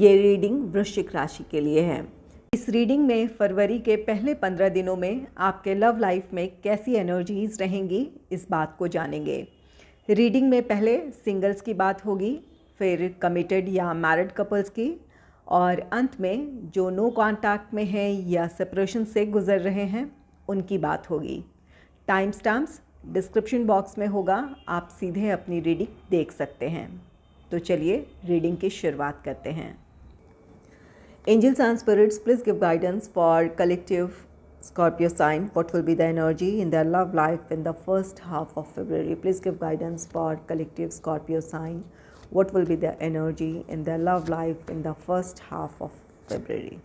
ये रीडिंग वृश्चिक राशि के लिए है। इस रीडिंग में फरवरी के पहले 15 दिनों में आपके लव लाइफ में कैसी एनर्जीज रहेंगी, इस बात को जानेंगे। रीडिंग में पहले सिंगल्स की बात होगी, फिर कमिटेड या मैरिड कपल्स की, और अंत में जो नो कॉन्टैक्ट में हैं या सेपरेशन से गुजर रहे हैं उनकी बात होगी। टाइम स्टैम्प्स डिस्क्रिप्शन बॉक्स में होगा, आप सीधे अपनी रीडिंग देख सकते हैं। तो चलिए रीडिंग की शुरुआत करते हैं। Angels and spirits, please give guidance for collective Scorpio sign. What will be the energy in their love life in the first half of February? Please give guidance for collective Scorpio sign. What will be the energy in their love life in the first half of February?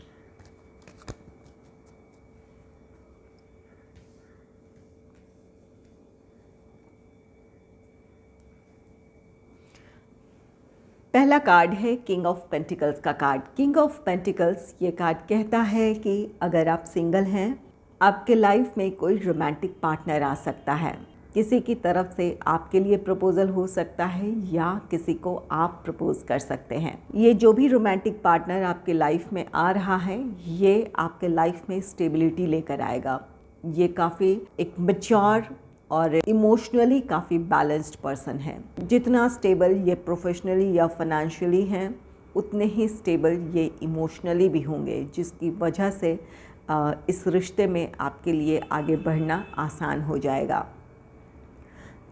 पहला card है king of pentacles का card. King of pentacles ये card कहता है कि अगर आप single हैं, आपके लाइफ में कोई रोमांटिक पार्टनर आ सकता है। किसी की तरफ से आपके लिए प्रपोजल हो सकता है या किसी को आप प्रपोज कर सकते हैं। ये जो भी रोमांटिक पार्टनर आपके लाइफ में आ रहा है, ये आपके लाइफ में स्टेबिलिटी लेकर आएगा। ये काफ़ी एक मैच्योर और इमोशनली काफ़ी बैलेंस्ड पर्सन है। जितना स्टेबल ये प्रोफेशनली या फाइनेंशियली हैं, उतने ही स्टेबल ये इमोशनली भी होंगे, जिसकी वजह से इस रिश्ते में आपके लिए आगे बढ़ना आसान हो जाएगा।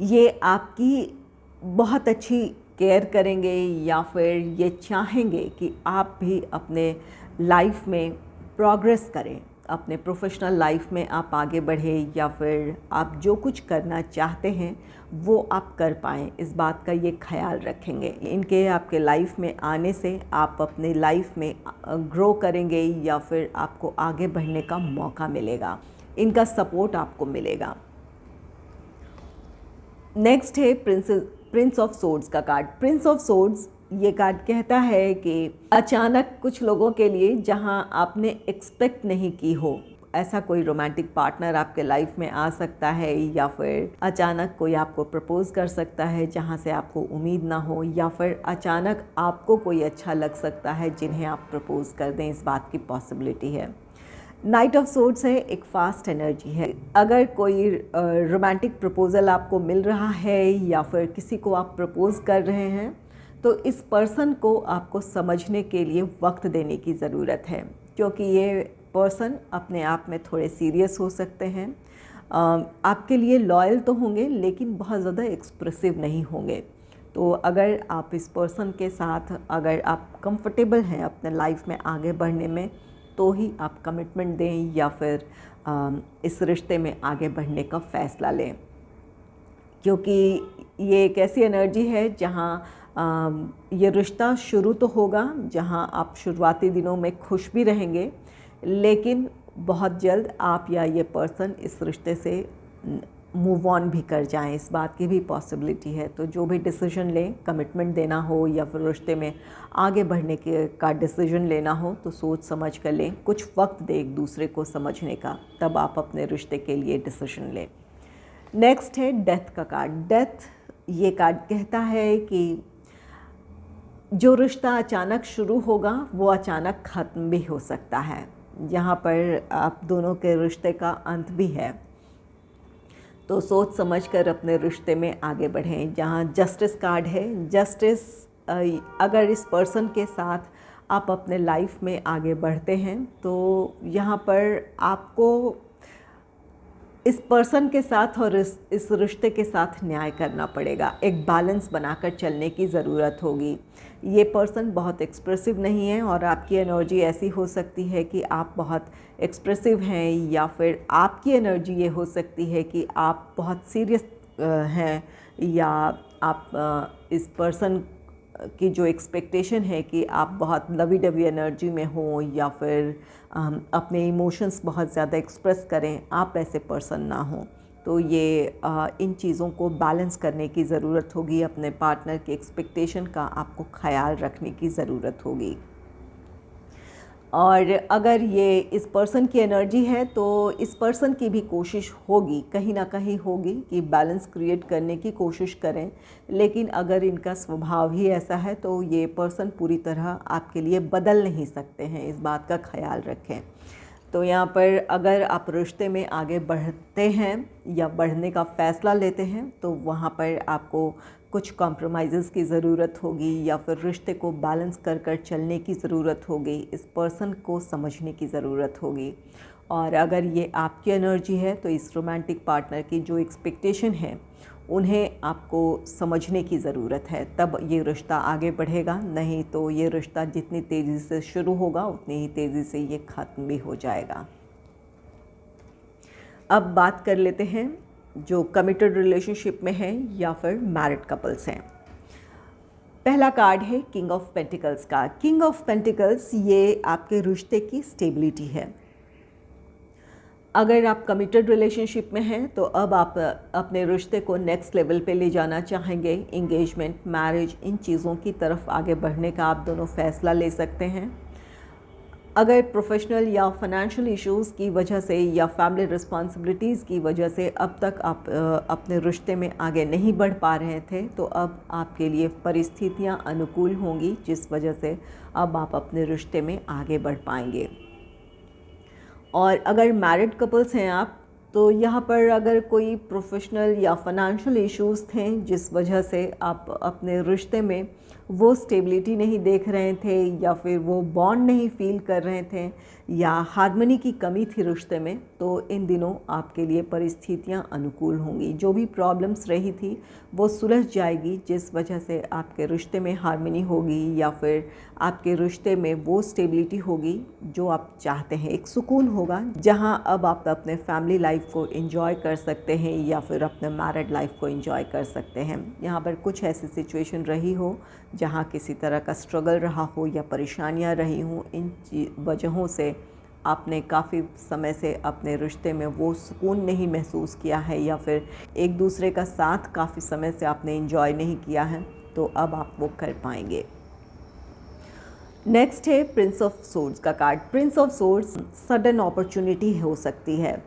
ये आपकी बहुत अच्छी केयर करेंगे या फिर ये चाहेंगे कि आप भी अपने लाइफ में प्रोग्रेस करें, अपने प्रोफेशनल लाइफ में आप आगे बढ़ें, या फिर आप जो कुछ करना चाहते हैं वो आप कर पाएँ, इस बात का ये ख्याल रखेंगे। इनके आपके लाइफ में आने से आप अपने लाइफ में ग्रो करेंगे या फिर आपको आगे बढ़ने का मौका मिलेगा, इनका सपोर्ट आपको मिलेगा। नेक्स्ट है प्रिंस ऑफ सोर्ड्स का कार्ड। प्रिंस ऑफ सोर्ड्स ये कार्ड कहता है कि अचानक कुछ लोगों के लिए जहां आपने एक्सपेक्ट नहीं की हो, ऐसा कोई रोमांटिक पार्टनर आपके लाइफ में आ सकता है, या फिर अचानक कोई आपको प्रपोज कर सकता है जहां से आपको उम्मीद ना हो, या फिर अचानक आपको कोई अच्छा लग सकता है जिन्हें आप प्रपोज कर दें, इस बात की पॉसिबिलिटी है। नाइट ऑफ सोर्ड्स है, एक फास्ट एनर्जी है। अगर कोई रोमांटिक प्रपोजल आपको मिल रहा है या फिर किसी को आप प्रपोज कर रहे हैं, तो इस पर्सन को आपको समझने के लिए वक्त देने की ज़रूरत है, क्योंकि ये पर्सन अपने आप में थोड़े सीरियस हो सकते हैं। आपके लिए लॉयल तो होंगे लेकिन बहुत ज़्यादा एक्सप्रेसिव नहीं होंगे। तो अगर आप इस पर्सन के साथ अगर आप कंफर्टेबल हैं अपने लाइफ में आगे बढ़ने में, तो ही आप कमिटमेंट दें या फिर इस रिश्ते में आगे बढ़ने का फ़ैसला लें, क्योंकि ये एक ऐसी एनर्जी है जहाँ ये रिश्ता शुरू तो होगा, जहां आप शुरुआती दिनों में खुश भी रहेंगे, लेकिन बहुत जल्द आप या ये पर्सन इस रिश्ते से मूव ऑन भी कर जाएं, इस बात की भी पॉसिबिलिटी है। तो जो भी डिसीजन लें, कमिटमेंट देना हो या फिर रिश्ते में आगे बढ़ने का डिसीजन लेना हो, तो सोच समझ कर लें, कुछ वक्त दें एक दूसरे को समझने का, तब आप अपने रिश्ते के लिए डिसीजन लें। नेक्स्ट है डेथ का कार्ड। डेथ ये कार्ड कहता है कि जो रिश्ता अचानक शुरू होगा वो अचानक ख़त्म भी हो सकता है, यहाँ पर आप दोनों के रिश्ते का अंत भी है। तो सोच समझकर अपने रिश्ते में आगे बढ़ें। जहाँ जस्टिस कार्ड है, जस्टिस, अगर इस पर्सन के साथ आप अपने लाइफ में आगे बढ़ते हैं, तो यहाँ पर आपको इस पर्सन के साथ और इस रिश्ते के साथ न्याय करना पड़ेगा, एक बैलेंस बनाकर चलने की ज़रूरत होगी। ये पर्सन बहुत एक्सप्रेसिव नहीं है और आपकी एनर्जी ऐसी हो सकती है कि आप बहुत एक्सप्रेसिव हैं, या फिर आपकी एनर्जी ये हो सकती है कि आप बहुत सीरियस हैं, या आप इस पर्सन की जो एक्सपेक्टेशन है कि आप बहुत लवी डवी एनर्जी में हो, या फिर अपने इमोशंस बहुत ज़्यादा एक्सप्रेस करें, आप ऐसे पर्सन ना हो। तो ये इन चीज़ों को बैलेंस करने की ज़रूरत होगी, अपने पार्टनर के एक्सपेक्टेशन का आपको ख्याल रखने की ज़रूरत होगी। और अगर ये इस पर्सन की एनर्जी है तो इस पर्सन की भी कोशिश होगी, कहीं ना कहीं होगी, कि बैलेंस क्रिएट करने की कोशिश करें। लेकिन अगर इनका स्वभाव ही ऐसा है तो ये पर्सन पूरी तरह आपके लिए बदल नहीं सकते हैं, इस बात का ख्याल रखें। तो यहाँ पर अगर आप रिश्ते में आगे बढ़ते हैं या बढ़ने का फ़ैसला लेते हैं तो वहाँ पर आपको कुछ कॉम्प्रोमाइज़ की ज़रूरत होगी या फिर रिश्ते को बैलेंस कर कर चलने की ज़रूरत होगी, इस पर्सन को समझने की ज़रूरत होगी। और अगर ये आपकी एनर्जी है तो इस रोमांटिक पार्टनर की जो एक्सपेक्टेशन है उन्हें आपको समझने की ज़रूरत है, तब ये रिश्ता आगे बढ़ेगा। नहीं तो ये रिश्ता जितनी तेज़ी से शुरू होगा उतनी ही तेज़ी से ये ख़त्म भी हो जाएगा। अब बात कर लेते हैं जो कमिटेड रिलेशनशिप में हैं या फिर मैरिड कपल्स हैं। पहला कार्ड है किंग ऑफ पेंटिकल्स का। किंग ऑफ पेंटिकल्स ये आपके रिश्ते की स्टेबिलिटी है। अगर आप कमिटेड रिलेशनशिप में हैं तो अब आप अपने रिश्ते को नेक्स्ट लेवल पे ले जाना चाहेंगे। इंगेजमेंट, मैरिज, इन चीज़ों की तरफ आगे बढ़ने का आप दोनों फ़ैसला ले सकते हैं। अगर प्रोफेशनल या फाइनेंशियल इश्यूज़ की वजह से या फैमिली रिस्पॉन्सिबिलिटीज़ की वजह से अब तक आप अपने रिश्ते में आगे नहीं बढ़ पा रहे थे तो अब आपके लिए परिस्थितियां अनुकूल होंगी, जिस वजह से अब आप अपने रिश्ते में आगे बढ़ पाएंगे। और अगर मैरिड कपल्स हैं आप तो यहाँ पर अगर कोई प्रोफेशनल या फाइनेंशियल इश्यूज़ थे जिस वजह से आप अपने रिश्ते में वो स्टेबिलिटी नहीं देख रहे थे या फिर वो बॉन्ड नहीं फील कर रहे थे या हार्मनी की कमी थी रिश्ते में, तो इन दिनों आपके लिए परिस्थितियाँ अनुकूल होंगी। जो भी प्रॉब्लम्स रही थी वो सुलझ जाएगी, जिस वजह से आपके रिश्ते में हार्मनी होगी या फिर आपके रिश्ते में वो स्टेबिलिटी होगी जो आप चाहते हैं। एक सुकून होगा जहां अब आप अपने फैमिली लाइफ को एंजॉय कर सकते हैं या फिर अपने मैरिड लाइफ को एंजॉय कर सकते हैं। यहाँ पर कुछ ऐसी सिचुएशन रही हो जहाँ किसी तरह का स्ट्रगल रहा हो या परेशानियाँ रही हों, इन वजहों से आपने काफ़ी समय से अपने रिश्ते में वो सुकून नहीं महसूस किया है या फिर एक दूसरे का साथ काफ़ी समय से आपने एंजॉय नहीं किया है, तो अब आप वो कर पाएंगे। नेक्स्ट है प्रिंस ऑफ सोर्ड्स का card. Prince of swords sudden opportunity हो सकती है,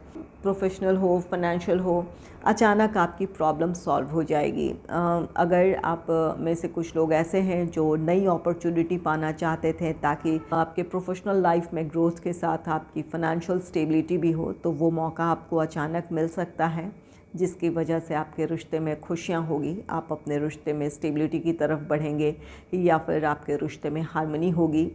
प्रोफेशनल हो, फाइनेंशियल हो, अचानक आपकी प्रॉब्लम सॉल्व हो जाएगी। अगर आप में से कुछ लोग ऐसे हैं जो नई अपॉर्चुनिटी पाना चाहते थे ताकि आपके प्रोफेशनल लाइफ में ग्रोथ के साथ आपकी फाइनेंशियल स्टेबिलिटी भी हो, तो वो मौका आपको अचानक मिल सकता है, जिसकी वजह से आपके रिश्ते में खुशियाँ होगी, आप अपने रिश्ते में स्टेबिलिटी की तरफ बढ़ेंगे या फिर आपके रिश्ते में हार्मनी होगी।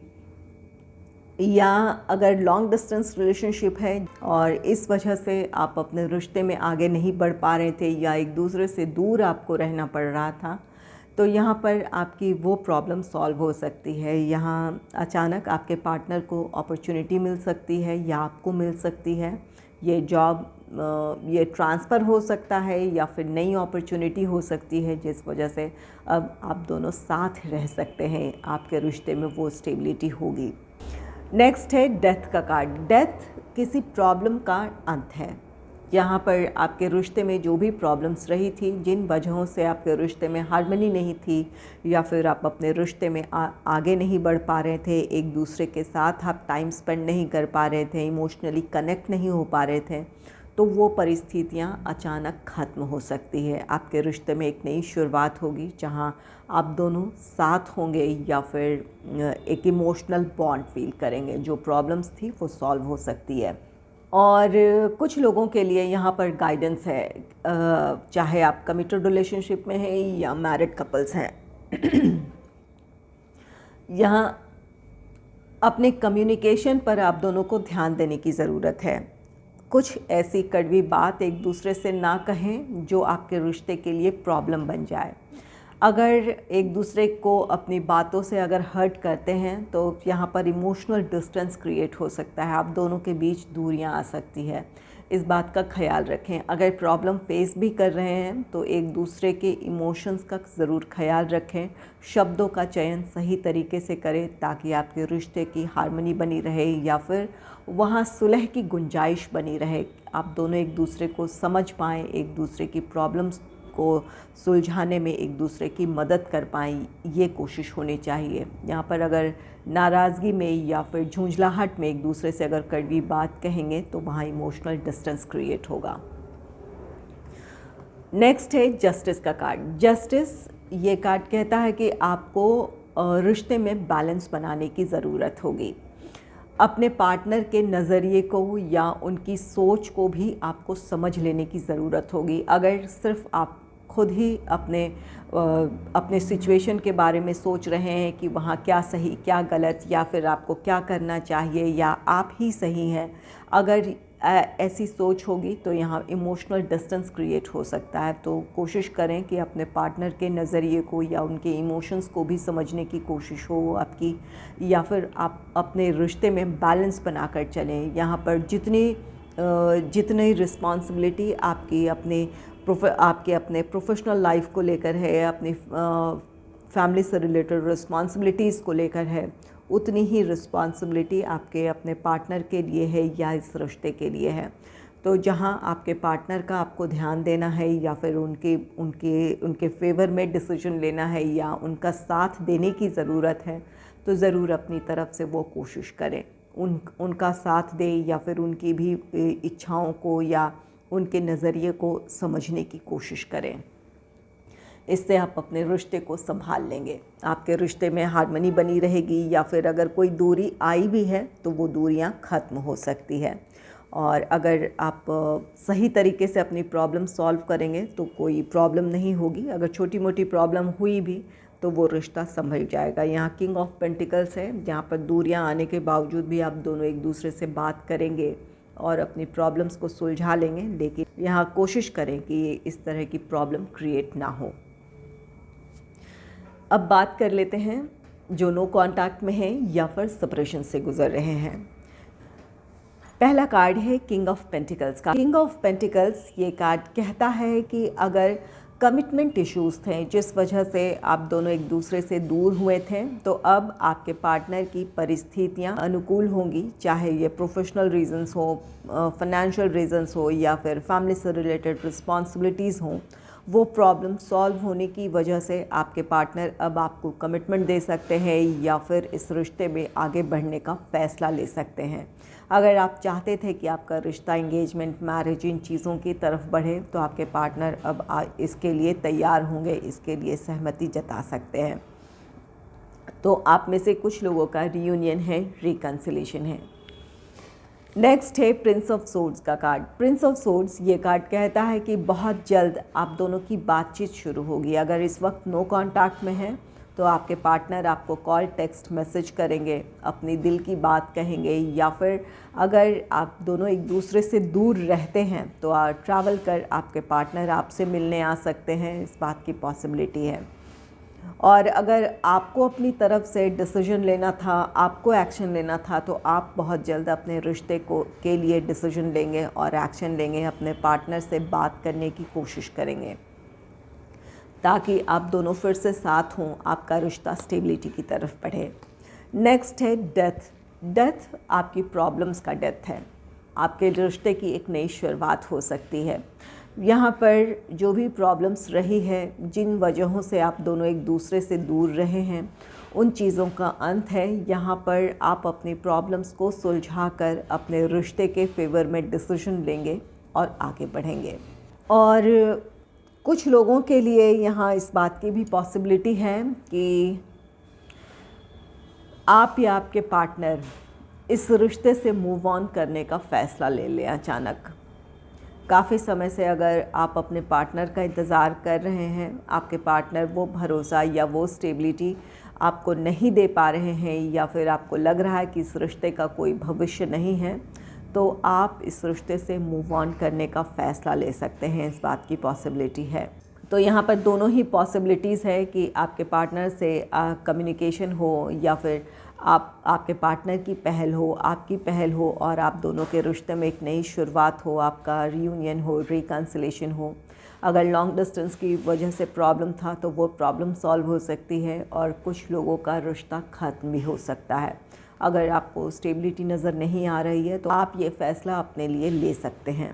या अगर लॉन्ग डिस्टेंस रिलेशनशिप है और इस वजह से आप अपने रिश्ते में आगे नहीं बढ़ पा रहे थे या एक दूसरे से दूर आपको रहना पड़ रहा था, तो यहाँ पर आपकी वो प्रॉब्लम सॉल्व हो सकती है। यहाँ अचानक आपके पार्टनर को अपॉर्चुनिटी मिल सकती है या आपको मिल सकती है। ये जॉब, ये ट्रांसफ़र हो सकता है या फिर नई अपॉर्चुनिटी हो सकती है, जिस वजह से अब आप दोनों साथ रह सकते हैं, आपके रिश्ते में वो स्टेबिलिटी होगी। नेक्स्ट है डेथ का कार्ड। डेथ किसी प्रॉब्लम का अंत है। यहाँ पर आपके रिश्ते में जो भी प्रॉब्लम्स रही थी, जिन वजहों से आपके रिश्ते में हार्मनी नहीं थी या फिर आप अपने रिश्ते में आगे नहीं बढ़ पा रहे थे, एक दूसरे के साथ आप टाइम स्पेंड नहीं कर पा रहे थे, इमोशनली कनेक्ट नहीं हो पा रहे थे, तो वो परिस्थितियाँ अचानक ख़त्म हो सकती है। आपके रिश्ते में एक नई शुरुआत होगी जहाँ आप दोनों साथ होंगे या फिर एक इमोशनल बॉन्ड फील करेंगे। जो प्रॉब्लम्स थी वो सॉल्व हो सकती है। और कुछ लोगों के लिए यहाँ पर गाइडेंस है, चाहे आप कमिटेड रिलेशनशिप में हैं या मैरिड कपल्स हैं। यहाँ अपने कम्युनिकेशन पर आप दोनों को ध्यान देने की ज़रूरत है। कुछ ऐसी कड़वी बात एक दूसरे से ना कहें जो आपके रिश्ते के लिए प्रॉब्लम बन जाए। अगर एक दूसरे को अपनी बातों से अगर हर्ट करते हैं तो यहाँ पर इमोशनल डिस्टेंस क्रिएट हो सकता है, आप दोनों के बीच दूरियां आ सकती है। इस बात का ख्याल रखें। अगर प्रॉब्लम फेस भी कर रहे हैं तो एक दूसरे के इमोशंस का ज़रूर ख्याल रखें, शब्दों का चयन सही तरीके से करें ताकि आपके रिश्ते की हार्मनी बनी रहे या फिर वहाँ सुलह की गुंजाइश बनी रहे, आप दोनों एक दूसरे को समझ पाएँ, एक दूसरे की प्रॉब्लम्स को सुलझाने में एक दूसरे की मदद कर पाएँ, ये कोशिश होनी चाहिए। यहाँ पर अगर नाराज़गी में या फिर झुंझलाहट में एक दूसरे से अगर कड़वी बात कहेंगे तो वहाँ इमोशनल डिस्टेंस क्रिएट होगा। नेक्स्ट है जस्टिस का कार्ड। जस्टिस ये कार्ड कहता है कि आपको रिश्ते में बैलेंस बनाने की ज़रूरत होगी। अपने पार्टनर के नज़रिए को या उनकी सोच को भी आपको समझ लेने की ज़रूरत होगी। अगर सिर्फ आप खुद ही अपने सिचुएशन के बारे में सोच रहे हैं कि वहाँ क्या सही क्या गलत या फिर आपको क्या करना चाहिए या आप ही सही हैं, अगर ऐसी सोच होगी तो यहाँ इमोशनल डिस्टेंस क्रिएट हो सकता है। तो कोशिश करें कि अपने पार्टनर के नज़रिए को या उनके इमोशंस को भी समझने की कोशिश हो आपकी, या फिर आप अपने रिश्ते में बैलेंस बनाकर चलें। यहाँ पर जितनी रिस्पॉन्सिबिलिटी आपके अपने प्रोफेशनल लाइफ को लेकर है, अपनी फैमिली से रिलेटेड रिस्पॉन्सिबिलिटीज़ को लेकर है, उतनी ही रिस्पॉन्सिबिलिटी आपके अपने पार्टनर के लिए है या इस रिश्ते के लिए है। तो जहाँ आपके पार्टनर का आपको ध्यान देना है या फिर उनके फेवर में डिसीजन लेना है या उनका साथ देने की ज़रूरत है, तो ज़रूर अपनी तरफ से वो कोशिश करें, उनका साथ दें या फिर उनकी भी इच्छाओं को या उनके नज़रिए को समझने की कोशिश करें। इससे आप अपने रिश्ते को संभाल लेंगे, आपके रिश्ते में हार्मनी बनी रहेगी, या फिर अगर कोई दूरी आई भी है तो वो दूरियां ख़त्म हो सकती है। और अगर आप सही तरीके से अपनी प्रॉब्लम सॉल्व करेंगे तो कोई प्रॉब्लम नहीं होगी। अगर छोटी मोटी प्रॉब्लम हुई भी तो वो रिश्ता संभल जाएगा। यहाँ किंग ऑफ पेंटिकल्स है, जहाँ पर दूरियां आने के बावजूद भी आप दोनों एक दूसरे से बात करेंगे और अपनी प्रॉब्लम्स को सुलझा लेंगे, लेकिन यहाँ कोशिश करें कि इस तरह की प्रॉब्लम क्रिएट ना हो। अब बात कर लेते हैं जो नो कांटेक्ट में हैं या फिर सेपरेशन से गुजर रहे हैं। पहला कार्ड है किंग ऑफ पेंटिकल्स का। किंग ऑफ पेंटिकल्स ये कार्ड कहता है कि अगर कमिटमेंट इश्यूज़ थे जिस वजह से आप दोनों एक दूसरे से दूर हुए थे, तो अब आपके पार्टनर की परिस्थितियां अनुकूल होंगी, चाहे ये प्रोफेशनल रीजंस हो, फाइनेंशियल रीजंस हो या फिर फैमिली से रिलेटेड रिस्पॉन्सिबिलिटीज़ हों। वो प्रॉब्लम सॉल्व होने की वजह से आपके पार्टनर अब आपको कमिटमेंट दे सकते हैं या फिर इस रिश्ते में आगे बढ़ने का फ़ैसला ले सकते हैं। अगर आप चाहते थे कि आपका रिश्ता, एंगेजमेंट, मैरिज, इन चीज़ों की तरफ बढ़े, तो आपके पार्टनर अब इसके लिए तैयार होंगे, इसके लिए सहमति जता सकते हैं। तो आप में से कुछ लोगों का रीयूनियन है, रिकन्सिलेशन है। नेक्स्ट है प्रिंस ऑफ सोर्ड्स का कार्ड। प्रिंस ऑफ सोर्ड्स ये कार्ड कहता है कि बहुत जल्द आप दोनों की बातचीत शुरू होगी। अगर इस वक्त नो कांटेक्ट में है तो आपके पार्टनर आपको कॉल, टेक्स्ट, मैसेज करेंगे, अपनी दिल की बात कहेंगे, या फिर अगर आप दोनों एक दूसरे से दूर रहते हैं तो ट्रैवल कर आपके पार्टनर आपसे मिलने आ सकते हैं, इस बात की पॉसिबिलिटी है। और अगर आपको अपनी तरफ से डिसीजन लेना था, आपको एक्शन लेना था, तो आप बहुत जल्द अपने रिश्ते के लिए डिसीजन लेंगे और एक्शन लेंगे, अपने पार्टनर से बात करने की कोशिश करेंगे ताकि आप दोनों फिर से साथ हों, आपका रिश्ता स्टेबिलिटी की तरफ बढ़े। नेक्स्ट है डेथ। डेथ आपकी प्रॉब्लम्स का डेथ है, आपके रिश्ते की एक नई शुरुआत हो सकती है। यहाँ पर जो भी प्रॉब्लम्स रही है, जिन वजहों से आप दोनों एक दूसरे से दूर रहे हैं, उन चीज़ों का अंत है। यहाँ पर आप अपनी प्रॉब्लम्स को सुलझाकर अपने रिश्ते के फेवर में डिसीजन लेंगे और आगे बढ़ेंगे। और कुछ लोगों के लिए यहाँ इस बात की भी पॉसिबिलिटी है कि आप या आपके पार्टनर इस रिश्ते से मूव ऑन करने का फ़ैसला ले लें अचानक। काफ़ी समय से अगर आप अपने पार्टनर का इंतज़ार कर रहे हैं, आपके पार्टनर वो भरोसा या वो स्टेबिलिटी आपको नहीं दे पा रहे हैं, या फिर आपको लग रहा है कि इस रिश्ते का कोई भविष्य नहीं है, तो आप इस रिश्ते से मूव ऑन करने का फ़ैसला ले सकते हैं, इस बात की पॉसिबिलिटी है। तो यहाँ पर दोनों ही पॉसिबिलिटीज़ है कि आपके पार्टनर से कम्युनिकेशन हो या फिर आपके पार्टनर की पहल हो, आपकी पहल हो और आप दोनों के रिश्ते में एक नई शुरुआत हो, आपका रियूनियन हो, रिकन्सिलेशन हो। अगर लॉन्ग डिस्टेंस की वजह से प्रॉब्लम था तो वो प्रॉब्लम सॉल्व हो सकती है और कुछ लोगों का रिश्ता ख़त्म भी हो सकता है। अगर आपको स्टेबिलिटी नज़र नहीं आ रही है तो आप ये फ़ैसला अपने लिए ले सकते हैं।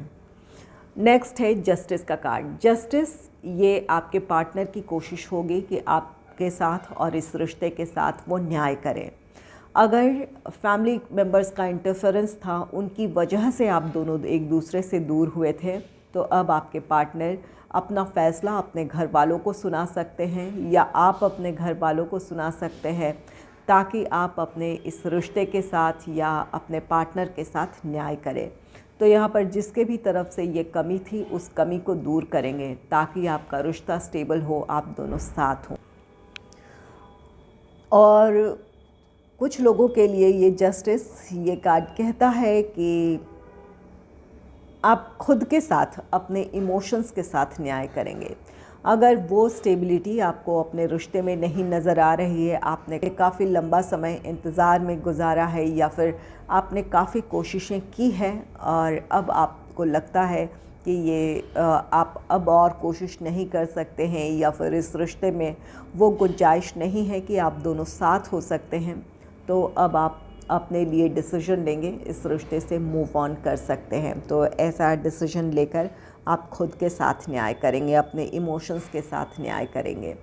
नेक्स्ट है जस्टिस का कार्ड। जस्टिस, ये आपके पार्टनर की कोशिश होगी कि आपके साथ और इस रिश्ते के साथ वो न्याय करें। अगर फैमिली मेम्बर्स का इंटरफेरेंस था, उनकी वजह से आप दोनों एक दूसरे से दूर हुए थे, तो अब आपके पार्टनर अपना फ़ैसला अपने घर वालों को सुना सकते हैं या आप अपने घर वालों को सुना सकते हैं, ताकि आप अपने इस रिश्ते के साथ या अपने पार्टनर के साथ न्याय करें। तो यहाँ पर जिसके भी तरफ से ये कमी थी, उस कमी को दूर करेंगे ताकि आपका रिश्ता स्टेबल हो, आप दोनों साथ हों। और कुछ लोगों के लिए ये जस्टिस, ये कार्ड कहता है कि आप खुद के साथ, अपने इमोशंस के साथ न्याय करेंगे। अगर वो स्टेबिलिटी आपको अपने रिश्ते में नहीं नज़र आ रही है, आपने काफ़ी लंबा समय इंतज़ार में गुजारा है या फिर आपने काफ़ी कोशिशें की हैं और अब आपको लगता है कि ये आप अब और कोशिश नहीं कर सकते हैं या फिर इस रिश्ते में वो गुंजाइश नहीं है कि आप दोनों साथ हो सकते हैं, तो अब आप अपने लिए डिसीजन लेंगे, इस रिश्ते से मूव ऑन कर सकते हैं। तो ऐसा डिसीजन लेकर आप खुद के साथ न्याय करेंगे, अपने इमोशंस के साथ न्याय करेंगे।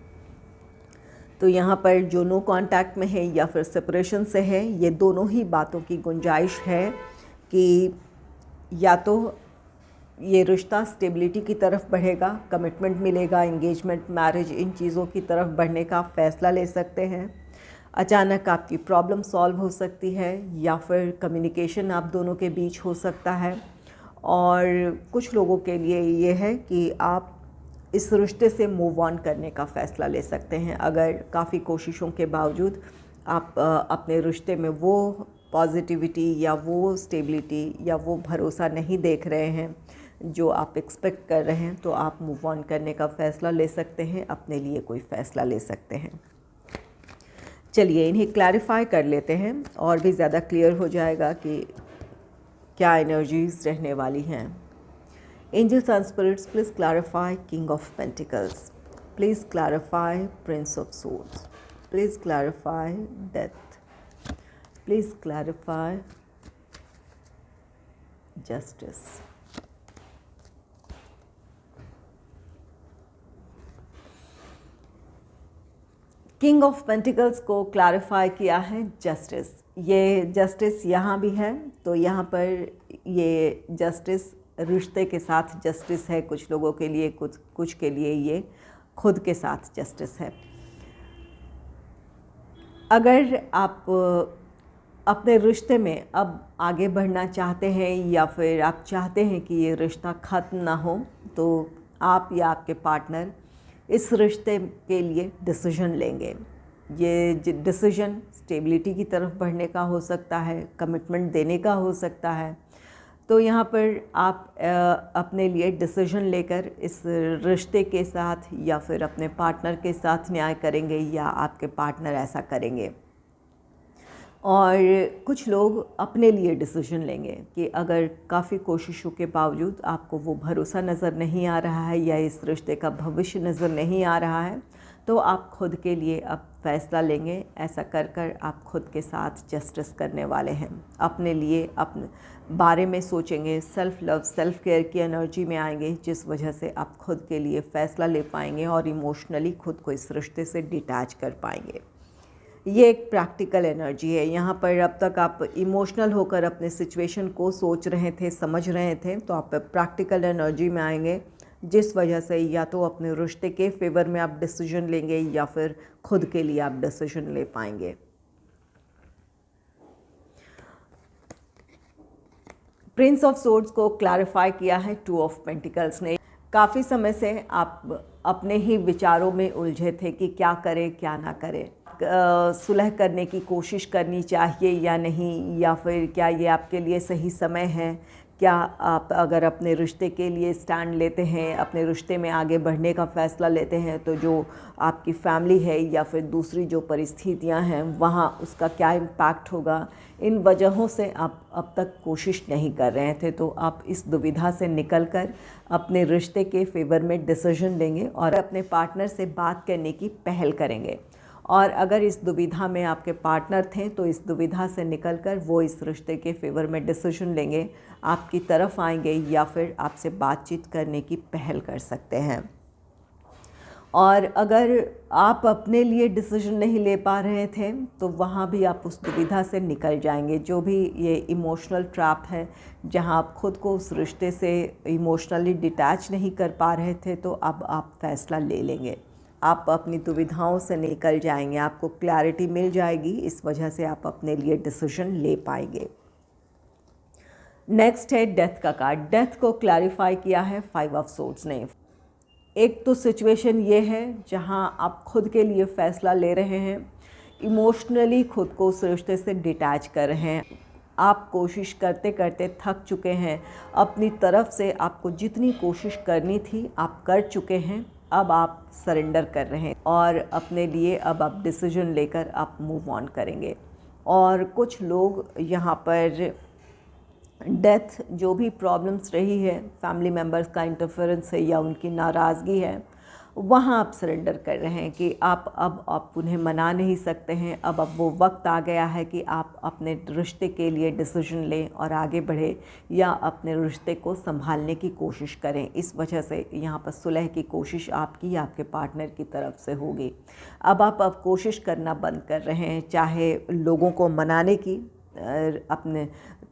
तो यहाँ पर जो नो कांटेक्ट में है या फिर सेपरेशन से है, ये दोनों ही बातों की गुंजाइश है कि या तो ये रिश्ता स्टेबिलिटी की तरफ बढ़ेगा, कमिटमेंट मिलेगा, एंगेजमेंट, मैरिज, इन चीज़ों की तरफ बढ़ने का फ़ैसला ले सकते हैं। अचानक आपकी प्रॉब्लम सॉल्व हो सकती है या फिर कम्युनिकेशन आप दोनों के बीच हो सकता है। और कुछ लोगों के लिए ये है कि आप इस रिश्ते से मूव ऑन करने का फ़ैसला ले सकते हैं। अगर काफ़ी कोशिशों के बावजूद आप अपने रिश्ते में वो पॉजिटिविटी या वो स्टेबिलिटी या वो भरोसा नहीं देख रहे हैं जो आप एक्सपेक्ट कर रहे हैं, तो आप मूव ऑन करने का फ़ैसला ले सकते हैं, अपने लिए कोई फ़ैसला ले सकते हैं। चलिए इन्हें क्लैरिफाई कर लेते हैं और भी ज़्यादा क्लियर हो जाएगा कि क्या एनर्जीज रहने वाली हैं। Angels and spirits, please clarify king of pentacles, please clarify prince of swords, please clarify death, please clarify justice. King of pentacles को क्लैरिफाई किया है जस्टिस। ये जस्टिस यहाँ भी है, तो यहाँ पर ये जस्टिस रिश्ते के साथ जस्टिस है कुछ लोगों के लिए, कुछ के लिए ये खुद के साथ जस्टिस है। अगर आप अपने रिश्ते में अब आगे बढ़ना चाहते हैं या फिर आप चाहते हैं कि ये रिश्ता ख़त्म ना हो, तो आप या आपके पार्टनर इस रिश्ते के लिए डिसीजन लेंगे। ये डिसीजन स्टेबिलिटी की तरफ बढ़ने का हो सकता है, कमिटमेंट देने का हो सकता है। तो यहाँ पर आप अपने लिए डिसीजन लेकर इस रिश्ते के साथ या फिर अपने पार्टनर के साथ न्याय करेंगे या आपके पार्टनर ऐसा करेंगे। और कुछ लोग अपने लिए डिसीजन लेंगे कि अगर काफ़ी कोशिशों के बावजूद आपको वो भरोसा नज़र नहीं आ रहा है या इस रिश्ते का भविष्य नज़र नहीं आ रहा है, तो आप खुद के लिए अब फ़ैसला लेंगे। ऐसा कर कर आप खुद के साथ जस्टिस करने वाले हैं, अपने लिए अपने बारे में सोचेंगे, सेल्फ़ लव, सेल्फ़ केयर की एनर्जी में आएंगे, जिस वजह से आप खुद के लिए फ़ैसला ले पाएंगे और इमोशनली खुद को इस रिश्ते से डिटैच कर पाएंगे। ये एक प्रैक्टिकल एनर्जी है। यहाँ पर अब तक आप इमोशनल होकर अपने सिचुएशन को सोच रहे थे, समझ रहे थे, तो आप प्रैक्टिकल एनर्जी में आएंगे, जिस वजह से या तो अपने रिश्ते के फेवर में आप डिसीजन लेंगे या फिर खुद के लिए आप डिसीजन ले पाएंगे। प्रिंस ऑफ सोर्ड्स को क्लैरिफाई किया है टू ऑफ पेंटिकल्स ने। काफ़ी समय से आप अपने ही विचारों में उलझे थे कि क्या करें क्या ना करें, सुलह करने की कोशिश करनी चाहिए या नहीं, या फिर क्या ये आपके लिए सही समय है, क्या आप अगर अपने रिश्ते के लिए स्टैंड लेते हैं, अपने रिश्ते में आगे बढ़ने का फ़ैसला लेते हैं, तो जो आपकी फैमिली है या फिर दूसरी जो परिस्थितियां हैं वहाँ उसका क्या इम्पैक्ट होगा। इन वजहों से आप अब तक कोशिश नहीं कर रहे थे, तो आप इस दुविधा से निकलकर अपने रिश्ते के फेवर में डिसीजन लेंगे और अपने पार्टनर से बात करने की पहल करेंगे। और अगर इस दुविधा में आपके पार्टनर थे तो इस दुविधा से निकलकर वो इस रिश्ते के फेवर में डिसीजन लेंगे, आपकी तरफ आएंगे या फिर आपसे बातचीत करने की पहल कर सकते हैं। और अगर आप अपने लिए डिसीजन नहीं ले पा रहे थे तो वहाँ भी आप उस दुविधा से निकल जाएंगे। जो भी ये इमोशनल ट्रैप है, जहाँ आप खुद को उस रिश्ते से इमोशनली डिटैच नहीं कर पा रहे थे, तो अब आप फैसला ले लेंगे, आप अपनी दुविधाओं से निकल जाएंगे, आपको क्लैरिटी मिल जाएगी, इस वजह से आप अपने लिए डिसीजन ले पाएंगे। नेक्स्ट है डेथ का कार्ड। डेथ को क्लैरिफाई किया है 5 ऑफ सोर्ड्स ने। एक तो सिचुएशन ये है जहां आप खुद के लिए फ़ैसला ले रहे हैं, इमोशनली खुद को उस रिश्ते से डिटैच कर रहे हैं, आप कोशिश करते करते थक चुके हैं, अपनी तरफ से आपको जितनी कोशिश करनी थी आप कर चुके हैं, अब आप सरेंडर कर रहे हैं और अपने लिए अब आप डिसीजन लेकर आप मूव ऑन करेंगे। और कुछ लोग यहाँ पर डेथ, जो भी प्रॉब्लम्स रही है, फैमिली मेम्बर्स का इंटरफेरेंस है या उनकी नाराज़गी है, वहाँ आप सरेंडर कर रहे हैं कि आप उन्हें मना नहीं सकते हैं। अब वो वक्त आ गया है कि आप अपने रिश्ते के लिए डिसीजन लें और आगे बढ़े या अपने रिश्ते को संभालने की कोशिश करें। इस वजह से यहाँ पर सुलह की कोशिश आपकी, आपके पार्टनर की तरफ से होगी। अब आप कोशिश करना बंद कर रहे हैं, चाहे लोगों को मनाने की अपने,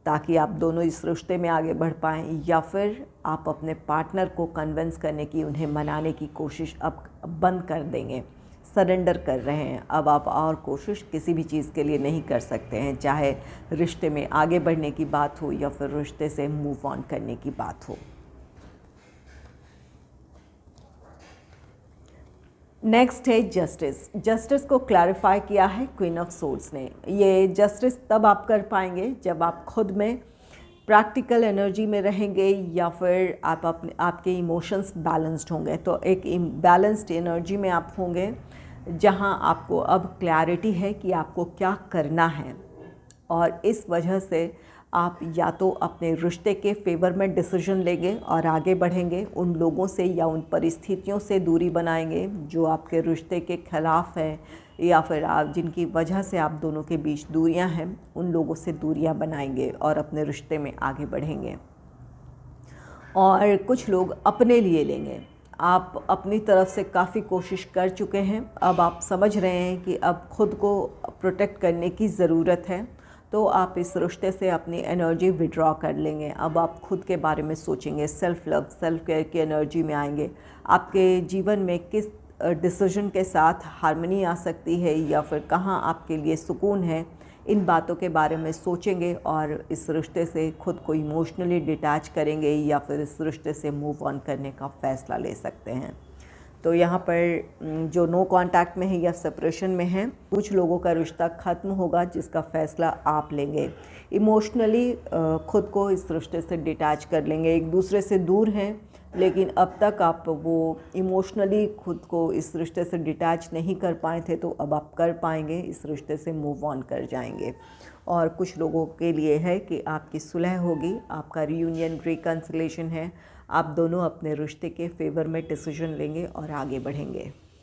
ताकि आप दोनों इस रिश्ते में आगे बढ़ पाएँ, या फिर आप अपने पार्टनर को कन्विंस करने की, उन्हें मनाने की कोशिश अब बंद कर देंगे, सरेंडर कर रहे हैं। अब आप और कोशिश किसी भी चीज़ के लिए नहीं कर सकते हैं, चाहे रिश्ते में आगे बढ़ने की बात हो या फिर रिश्ते से मूव ऑन करने की बात हो। नेक्स्ट है जस्टिस। जस्टिस को क्लैरिफाई किया है क्वीन ऑफ सोर्ड्स ने। ये जस्टिस तब आप कर पाएंगे जब आप खुद में प्रैक्टिकल एनर्जी में रहेंगे या फिर आपके इमोशंस बैलेंस्ड होंगे। तो एक बैलेंस्ड एनर्जी में आप होंगे जहां आपको अब क्लैरिटी है कि आपको क्या करना है, और इस वजह से आप या तो अपने रिश्ते के फेवर में डिसीजन लेंगे और आगे बढ़ेंगे, उन लोगों से या उन परिस्थितियों से दूरी बनाएंगे जो आपके रिश्ते के ख़िलाफ़ हैं, या फिर आप जिनकी वजह से आप दोनों के बीच दूरियां हैं, उन लोगों से दूरियां बनाएंगे और अपने रिश्ते में आगे बढ़ेंगे। और कुछ लोग अपने लिए लेंगे। आप अपनी तरफ से काफ़ी कोशिश कर चुके हैं, अब आप समझ रहे हैं कि अब खुद को प्रोटेक्ट करने की ज़रूरत है, तो आप इस रिश्ते से अपनी एनर्जी विड्रॉ कर लेंगे। अब आप खुद के बारे में सोचेंगे, सेल्फ लव, सेल्फ केयर की एनर्जी में आएंगे। आपके जीवन में किस डिसीजन के साथ हार्मनी आ सकती है या फिर कहाँ आपके लिए सुकून है, इन बातों के बारे में सोचेंगे और इस रिश्ते से खुद को इमोशनली डिटैच करेंगे या फिर इस रिश्ते से मूव ऑन करने का फ़ैसला ले सकते हैं। तो यहाँ पर जो नो कांटेक्ट में है या सेपरेशन में है, कुछ लोगों का रिश्ता ख़त्म होगा जिसका फ़ैसला आप लेंगे। इमोशनली खुद को इस रिश्ते से डिटैच कर लेंगे, एक दूसरे से दूर हैं लेकिन अब तक आप वो इमोशनली खुद को इस रिश्ते से डिटैच नहीं कर पाए थे, तो अब आप कर पाएंगे, इस रिश्ते से मूव ऑन कर जाएंगे। और कुछ लोगों के लिए है कि आपकी सुलह होगी, आपका रीयूनियन, रिकन्सिलेशन है, आप दोनों अपने रिश्ते के फेवर में डिसीजन लेंगे और आगे बढ़ेंगे।